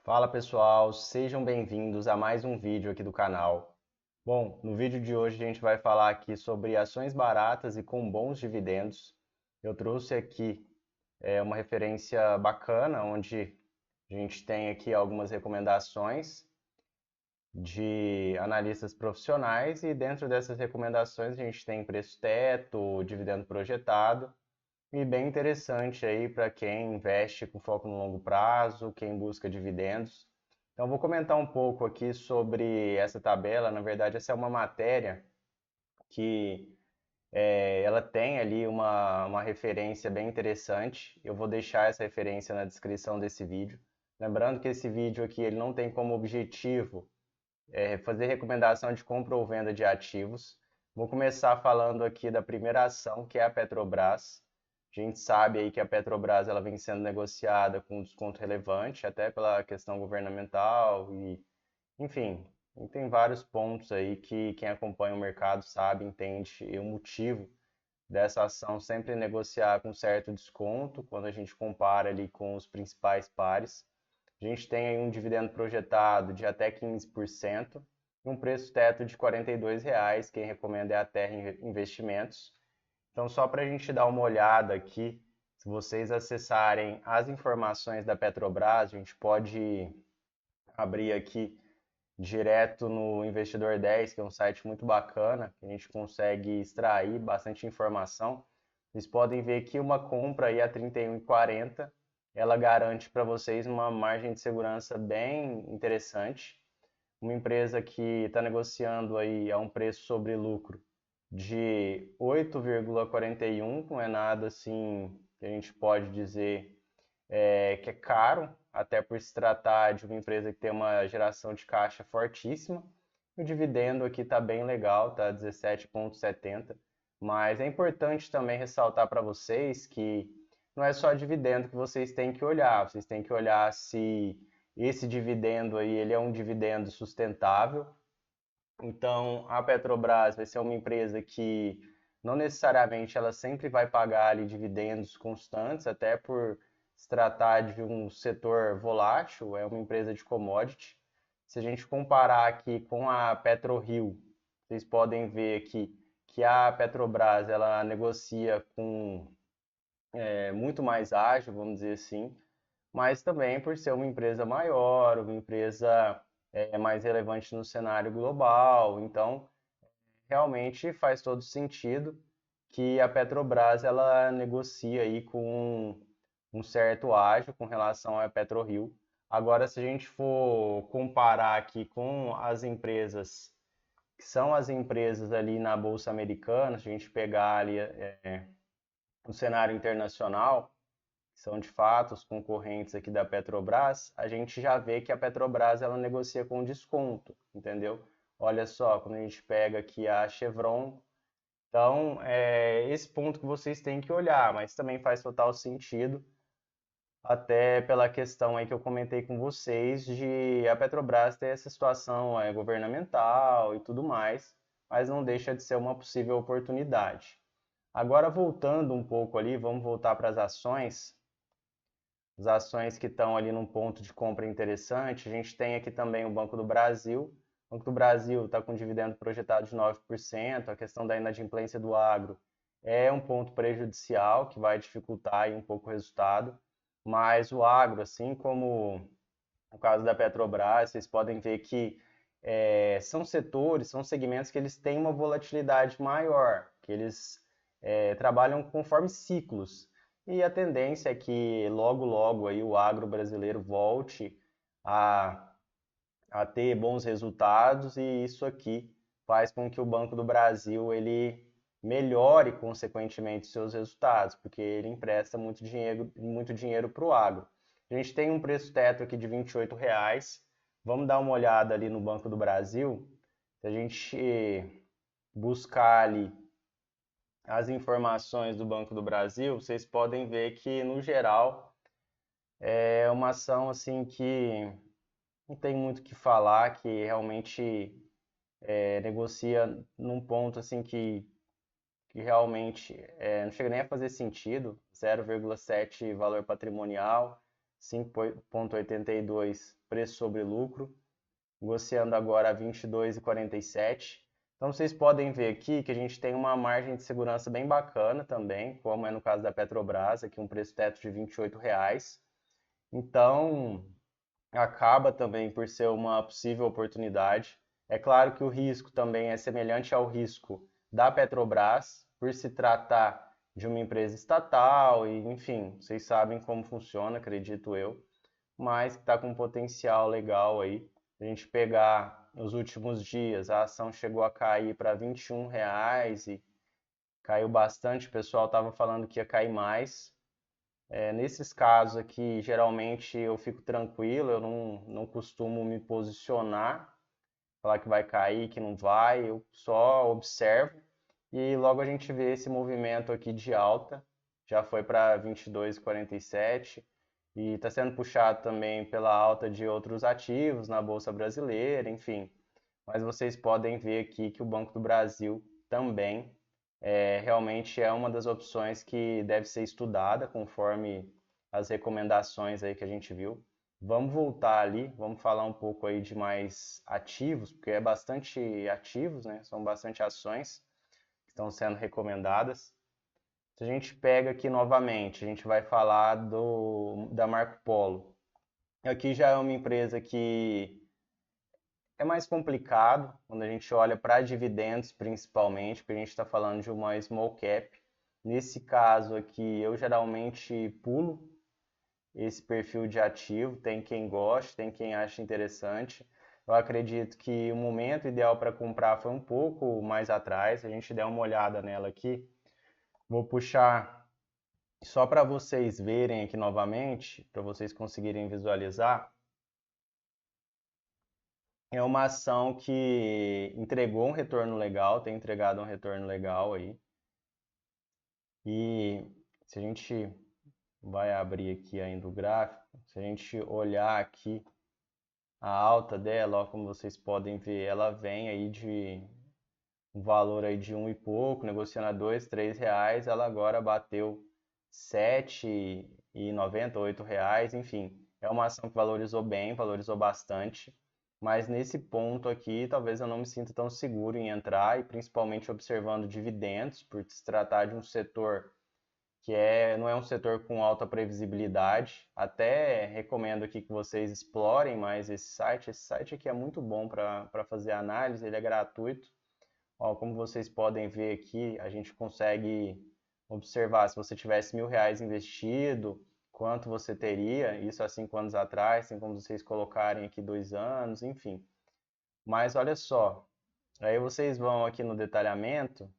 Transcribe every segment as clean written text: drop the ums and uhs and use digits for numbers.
Fala pessoal, sejam bem-vindos a mais um vídeo aqui do canal. Bom, no vídeo de hoje a gente vai falar aqui sobre ações baratas e com bons dividendos. Eu trouxe aqui uma referência bacana, onde a gente tem aqui algumas recomendações de analistas profissionais e dentro dessas recomendações a gente tem preço teto, dividendo projetado e bem interessante aí para quem investe com foco no longo prazo, quem busca dividendos. Então, vou comentar um pouco aqui sobre essa tabela. Na verdade, essa é uma matéria que ela tem ali uma referência bem interessante. Eu vou deixar essa referência na descrição desse vídeo. Lembrando que esse vídeo aqui ele não tem como objetivo fazer recomendação de compra ou venda de ativos. Vou começar falando aqui da primeira ação, que é a Petrobras. A gente sabe aí que a Petrobras ela vem sendo negociada com um desconto relevante, até pela questão governamental e, enfim, tem vários pontos aí que quem acompanha o mercado sabe, entende e o motivo dessa ação sempre negociar com certo desconto quando a gente compara ali com os principais pares. A gente tem aí um dividendo projetado de até 15% e um preço teto de R$ 42. Quem recomenda é a Terra Investimentos. Então, só para a gente dar uma olhada aqui, se vocês acessarem as informações da Petrobras, a gente pode abrir aqui direto no Investidor 10, que é um site muito bacana, que a gente consegue extrair bastante informação. Vocês podem ver que uma compra aí a 31,40, ela garante para vocês uma margem de segurança bem interessante. Uma empresa que está negociando aí a um preço sobre lucro de 8,41, não é nada assim que a gente pode dizer que é caro, até por se tratar de uma empresa que tem uma geração de caixa fortíssima. O dividendo aqui está bem legal, está 17,70. Mas é importante também ressaltar para vocês que não é só dividendo que vocês têm que olhar. Vocês têm que olhar se esse dividendo aí ele é um dividendo sustentável. Então, a Petrobras vai ser uma empresa que não necessariamente ela sempre vai pagar ali dividendos constantes, até por se tratar de um setor volátil, é uma empresa de commodity. Se a gente comparar aqui com a PetroRio, vocês podem ver aqui que a Petrobras ela negocia com muito mais ágil, vamos dizer assim, mas também por ser uma empresa maior, uma empresa mais relevante no cenário global. Então, realmente faz todo sentido que a Petrobras ela negocia aí com um certo ágio com relação à PetroRio. Agora, se a gente for comparar aqui com as empresas que são as empresas ali na Bolsa Americana, se a gente pegar ali no cenário internacional, que são de fato os concorrentes aqui da Petrobras, a gente já vê que a Petrobras ela negocia com desconto, entendeu? Olha só, quando a gente pega aqui a Chevron, então é esse ponto que vocês têm que olhar, mas também faz total sentido, até pela questão aí que eu comentei com vocês de a Petrobras ter essa situação governamental e tudo mais, mas não deixa de ser uma possível oportunidade. Agora voltando um pouco ali, vamos voltar para as ações. As ações que estão ali num ponto de compra interessante. A gente tem aqui também o Banco do Brasil. O Banco do Brasil está com dividendo projetado de 9%. A questão da inadimplência do agro é um ponto prejudicial que vai dificultar aí um pouco o resultado. Mas o agro, assim como no caso da Petrobras, vocês podem ver que são setores, são segmentos que eles têm uma volatilidade maior, que eles trabalham conforme ciclos. E a tendência é que logo, logo aí o agro brasileiro volte a, a ter bons resultados e isso aqui faz com que o Banco do Brasil ele melhore consequentemente seus resultados, porque ele empresta muito dinheiro para o agro. A gente tem um preço teto aqui de R$ 28. Vamos dar uma olhada ali no Banco do Brasil. Se a gente buscar ali as informações do Banco do Brasil, vocês podem ver que, no geral, é uma ação assim que não tem muito o que falar, que realmente negocia num ponto assim que realmente não chega nem a fazer sentido, 0,7 valor patrimonial, 5,82 preço sobre lucro, negociando agora a 22,47. Então vocês podem ver aqui que a gente tem uma margem de segurança bem bacana também, como é no caso da Petrobras, aqui um preço teto de R$ 28. Então acaba também por ser uma possível oportunidade. É claro que o risco também é semelhante ao risco da Petrobras, por se tratar de uma empresa estatal e, enfim, vocês sabem como funciona, acredito eu, mas que está com um potencial legal aí. A gente pegar nos últimos dias, a ação chegou a cair para R$ 21 e caiu bastante. O pessoal estava falando que ia cair mais. Nesses casos aqui, geralmente eu fico tranquilo, eu não costumo me posicionar, falar que vai cair, que não vai, eu só observo e logo a gente vê esse movimento aqui de alta, já foi para 22,47 e está sendo puxado também pela alta de outros ativos na Bolsa Brasileira, enfim. Mas vocês podem ver aqui que o Banco do Brasil também realmente é uma das opções que deve ser estudada conforme as recomendações aí que a gente viu. Vamos voltar ali, vamos falar um pouco aí de mais ativos, porque é bastante ativos, né? São bastante ações que estão sendo recomendadas. Se a gente pega aqui novamente, a gente vai falar da Marco Polo. Aqui já é uma empresa que é mais complicado quando a gente olha para dividendos, principalmente, porque a gente está falando de uma small cap. Nesse caso aqui, eu geralmente pulo esse perfil de ativo. Tem quem goste, tem quem acha interessante. Eu acredito que o momento ideal para comprar foi um pouco mais atrás. Se a gente der uma olhada nela aqui, vou puxar só para vocês verem aqui novamente, para vocês conseguirem visualizar. É uma ação que entregou um retorno legal, tem entregado um retorno legal aí. E se a gente vai abrir aqui ainda o gráfico, se a gente olhar aqui a alta dela, ó, como vocês podem ver, ela vem aí de um valor aí de um e pouco, negociando a R$ 2, R$ 3, ela agora bateu R$ 7,90, R$ 8, enfim. É uma ação que valorizou bem, valorizou bastante, mas nesse ponto aqui talvez eu não me sinta tão seguro em entrar e principalmente observando dividendos, por se tratar de um setor que não é um setor com alta previsibilidade. Até recomendo aqui que vocês explorem mais esse site. Esse site aqui é muito bom para fazer análise, ele é gratuito. Ó, como vocês podem ver aqui, a gente consegue observar se você tivesse R$ 1.000 investido, quanto você teria, isso há 5 anos atrás, tem como vocês colocarem aqui 2 anos, enfim. Mas olha só, aí vocês vão aqui no detalhamento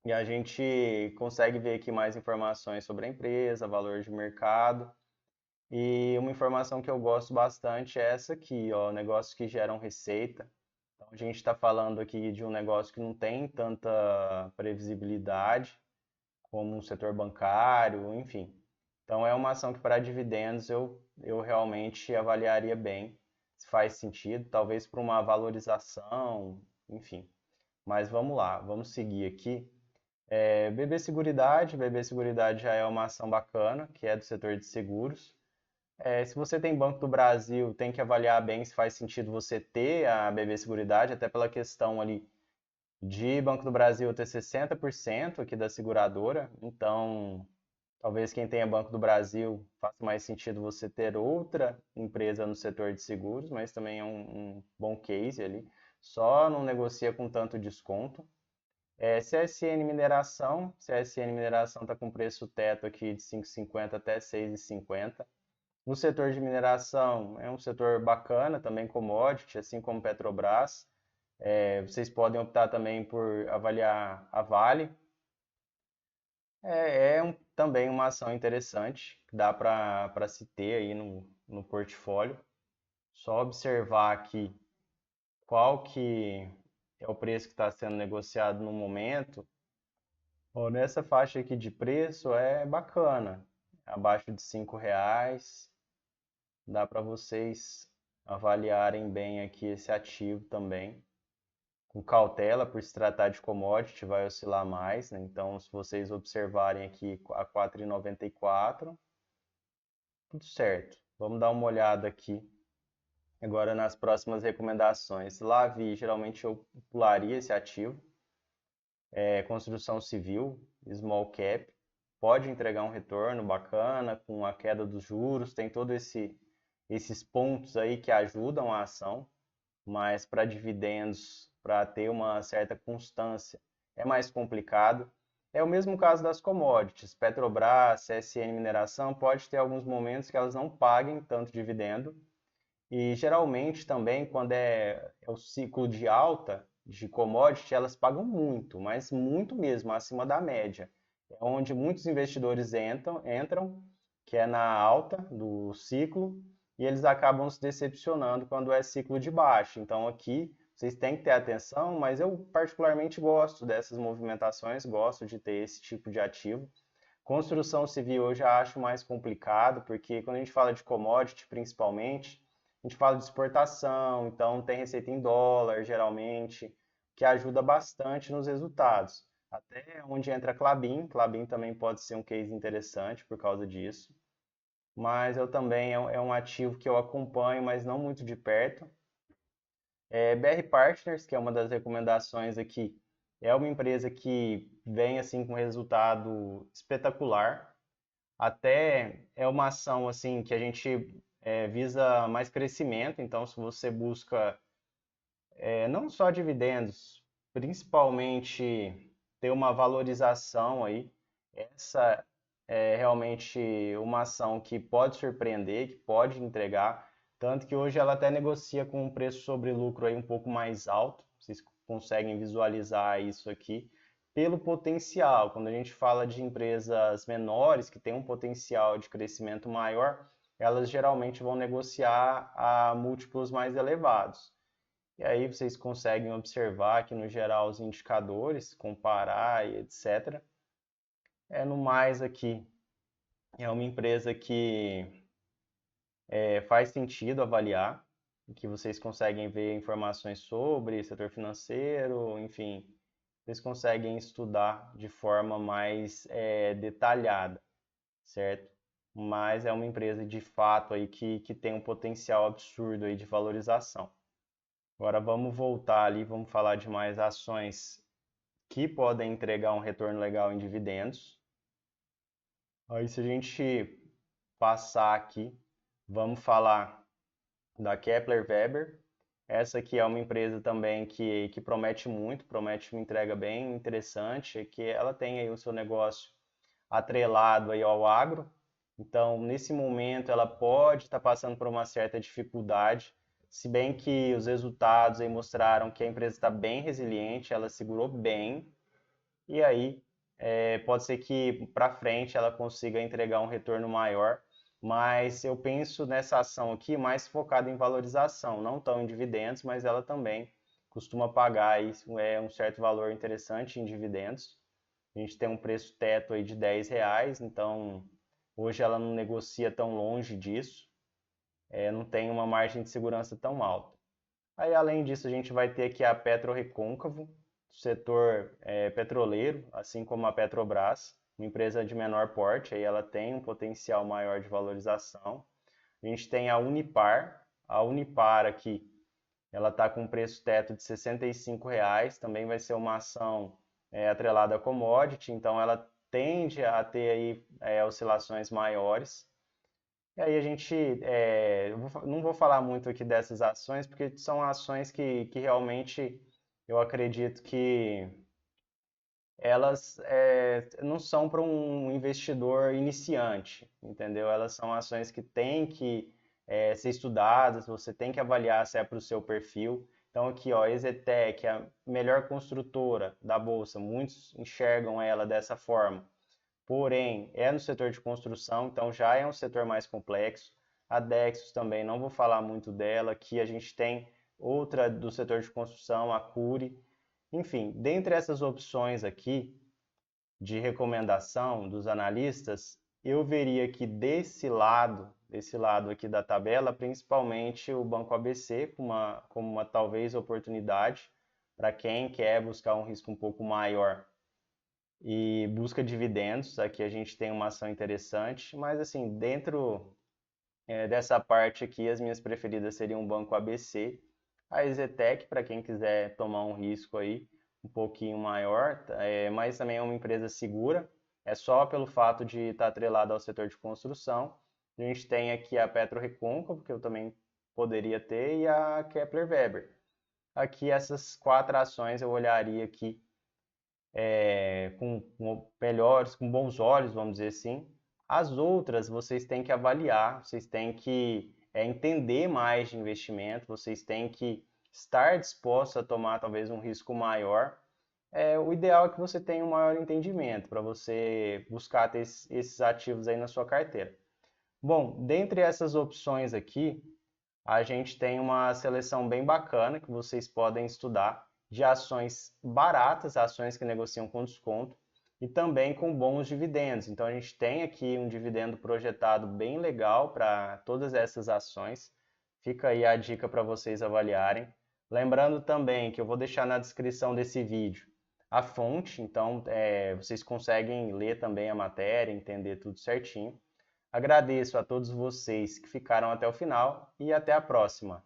e a gente consegue ver aqui mais informações sobre a empresa, valor de mercado. E uma informação que eu gosto bastante é essa aqui, ó, negócios que geram receita. Então, a gente está falando aqui de um negócio que não tem tanta previsibilidade como um setor bancário, enfim. Então, é uma ação que para dividendos eu realmente avaliaria bem se faz sentido, talvez para uma valorização, enfim. Mas vamos lá, vamos seguir aqui. BB Seguridade já é uma ação bacana, que é do setor de seguros. Se você tem Banco do Brasil, tem que avaliar bem se faz sentido você ter a BB Seguridade, até pela questão ali de Banco do Brasil ter 60% aqui da seguradora. Então, talvez quem tenha Banco do Brasil faça mais sentido você ter outra empresa no setor de seguros, mas também é um bom case ali. Só não negocia com tanto desconto. CSN Mineração está com preço teto aqui de 5,50 até 6,50. No setor de mineração é um setor bacana, também commodity, assim como Petrobras. Vocês podem optar também por avaliar a Vale. Também uma ação interessante, que dá para se ter aí no portfólio. Só observar aqui qual que é o preço que está sendo negociado no momento. Ó, nessa faixa aqui de preço é bacana, abaixo de R$ 5, dá para vocês avaliarem bem aqui esse ativo também. Com cautela, por se tratar de commodity, vai oscilar mais, né? Então, se vocês observarem aqui a 4,94, tudo certo. Vamos dar uma olhada aqui agora nas próximas recomendações. Lavi, geralmente eu pularia esse ativo. Construção civil, small cap, pode entregar um retorno bacana com a queda dos juros, tem todos esses pontos aí que ajudam a ação, mas para dividendos, para ter uma certa constância, é mais complicado. É o mesmo caso das commodities. Petrobras, CSN Mineração, pode ter alguns momentos que elas não paguem tanto dividendo. E geralmente também, quando é o ciclo de alta de commodity, elas pagam muito, mas muito mesmo, acima da média. É onde muitos investidores entram, que é na alta do ciclo, e eles acabam se decepcionando quando é ciclo de baixa. Então aqui vocês têm que ter atenção, mas eu particularmente gosto dessas movimentações, gosto de ter esse tipo de ativo. Construção civil eu já acho mais complicado, porque quando a gente fala de commodity, principalmente, a gente fala de exportação, então tem receita em dólar, geralmente, que ajuda bastante nos resultados. Até onde entra a Klabin, Klabin também pode ser um case interessante por causa disso. Mas eu também é um ativo que eu acompanho, mas não muito de perto. BR Partners, que é uma das recomendações aqui, é uma empresa que vem assim com resultado espetacular. Até é uma ação assim que a gente visa mais crescimento, então se você busca não só dividendos, principalmente ter uma valorização aí, essa é realmente uma ação que pode surpreender, que pode entregar, tanto que hoje ela até negocia com um preço sobre lucro aí um pouco mais alto, vocês conseguem visualizar isso aqui, pelo potencial. Quando a gente fala de empresas menores que têm um potencial de crescimento maior, elas geralmente vão negociar a múltiplos mais elevados. E aí vocês conseguem observar aqui no geral os indicadores, comparar e etc. No mais aqui, é uma empresa que faz sentido avaliar, que vocês conseguem ver informações sobre setor financeiro, enfim, vocês conseguem estudar de forma mais detalhada, certo? Mas é uma empresa de fato aí que tem um potencial absurdo aí de valorização. Agora vamos voltar ali, vamos falar de mais ações que podem entregar um retorno legal em dividendos. Aí se a gente passar aqui, vamos falar da Kepler Weber. Essa aqui é uma empresa também que promete uma entrega bem interessante, que ela tem aí o seu negócio atrelado aí ao agro. Então, nesse momento, ela pode estar passando por uma certa dificuldade, se bem que os resultados aí mostraram que a empresa está bem resiliente, ela segurou bem, e aí pode ser que para frente ela consiga entregar um retorno maior, mas eu penso nessa ação aqui mais focada em valorização, não tão em dividendos, mas ela também costuma pagar aí, um certo valor interessante em dividendos. A gente tem um preço teto aí de R$ 10, então hoje ela não negocia tão longe disso, não tem uma margem de segurança tão alta. Aí, além disso, a gente vai ter aqui a PetroRecôncavo, setor petroleiro, assim como a Petrobras, uma empresa de menor porte, aí ela tem um potencial maior de valorização. A gente tem a Unipar aqui, ela está com um preço teto de R$ 65, também vai ser uma ação atrelada a commodity, então ela tende a ter aí oscilações maiores. E aí a gente, não vou falar muito aqui dessas ações, porque são ações que realmente eu acredito que elas não são para um investidor iniciante, entendeu? Elas são ações que têm que ser estudadas, você tem que avaliar se é para o seu perfil. Então aqui, ó, Exetec, a melhor construtora da bolsa, muitos enxergam ela dessa forma. Porém, é no setor de construção, então já é um setor mais complexo. A Dexus também, não vou falar muito dela. Aqui a gente tem outra do setor de construção, a Cury. Enfim, dentre essas opções aqui de recomendação dos analistas, eu veria que desse lado aqui da tabela, principalmente o Banco ABC como uma talvez oportunidade para quem quer buscar um risco um pouco maior e busca dividendos. Aqui a gente tem uma ação interessante, mas assim, dentro Dessa parte aqui, as minhas preferidas seriam o Banco ABC, a EZTEC, para quem quiser tomar um risco aí um pouquinho maior, mas também é uma empresa segura, é só pelo fato de estar atrelada ao setor de construção. A gente tem aqui a Petro Recôncavo, que eu também poderia ter, e a Kepler Weber. Aqui essas quatro ações eu olharia aqui com melhores, com bons olhos, vamos dizer assim. As outras vocês têm que avaliar, vocês têm que entender mais de investimento, vocês têm que estar dispostos a tomar talvez um risco maior. O ideal é que você tenha um maior entendimento para você buscar ter esses ativos aí na sua carteira. Bom, dentre essas opções aqui, a gente tem uma seleção bem bacana que vocês podem estudar de ações baratas, ações que negociam com desconto e também com bons dividendos. Então a gente tem aqui um dividendo projetado bem legal para todas essas ações. Fica aí a dica para vocês avaliarem. Lembrando também que eu vou deixar na descrição desse vídeo a fonte, então vocês conseguem ler também a matéria, entender tudo certinho. Agradeço a todos vocês que ficaram até o final e até a próxima.